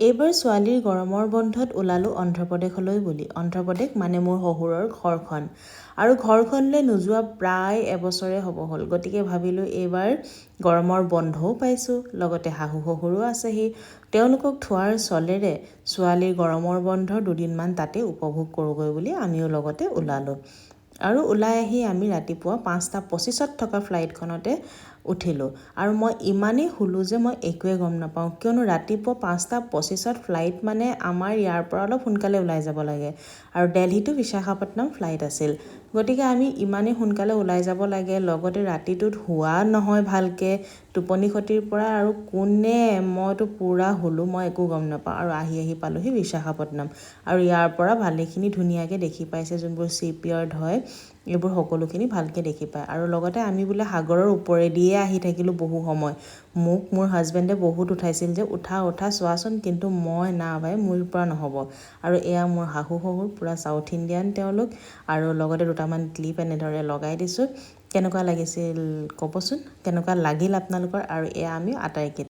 এইবাৰ ছোৱালীৰ গৰমৰ বন্ধত ওলালোঁ অন্ধ্ৰপ্ৰদেশলৈ বুলি। অন্ধ্ৰপ্ৰদেশ মানে মোৰ শহুৰৰ ঘৰখন। আৰু ঘৰখনলৈ নোযোৱা প্ৰায় এবছৰে হ'ব হ'ল। গতিকে ভাবিলোঁ এইবাৰ গৰমৰ বন্ধও পাইছোঁ, লগতে শাহু শহুৰো আছেহি। তেওঁলোকক থোৱাৰ চলেৰে ছোৱালীৰ গৰমৰ বন্ধৰ দুদিনমান তাতে উপভোগ কৰোঁগৈ বুলি আমিও লগতে ওলালোঁ। আৰু ওলাই আহি আমি ৰাতিপুৱা 5:25 থকা ফ্লাইটখনতে উঠিলোঁ। আৰু মই ইমানেই শুলোঁ যে মই একোৱে গম নাপাওঁ, কিয়নো ৰাতিপুৱা 5:25 ফ্লাইট মানে আমাৰ ইয়াৰ পৰা অলপ সোনকালে ওলাই যাব লাগে। আৰু দিল্লী টু বিশাখাপট্টনম ফ্লাইট আছিল। গতিকে আমি ইমানেই সোনকালে ওলাই যাব লাগে, লগতে ৰাতিটোত শোৱা নহয় ভালকৈ, টোপনি ক্ষতিৰ পৰা আৰু কোনে মইতো পূৰা শুলোঁ, মই একো গম নাপাওঁ। আৰু আহি পালোঁহি বিশাখাপট্টনম। আৰু ইয়াৰ পৰা ভালেখিনি ধুনীয়াকৈ দেখি পাইছে, যোনবোৰ শ্বিপয়াৰ্ড হয় এইবোৰ সকলোখিনি ভালকৈ দেখি পায়। আৰু লগতে আমি বোলে সাগৰৰ ওপৰেদিয়ে আহি থাকিলোঁ বহু সময়। মোক মোৰ হাজবেণ্ডে বহুত উঠাইছিল যে উঠা চোৱাচোন, কিন্তু মই না ভাই, মোৰ পৰা নহ'ব। আৰু এয়া মোৰ শাহু শহুৰ, পূৰা চাউথ ইণ্ডিয়ান তেওঁলোক, আৰু লগতে দুটামান ক্লিপ এনেদৰে লগাই দিছোঁ। কেনেকুৱা লাগিছিল ক'বচোন, কেনেকুৱা লাগিল আপোনালোকৰ। আৰু এয়া আমি আটাইকেইটা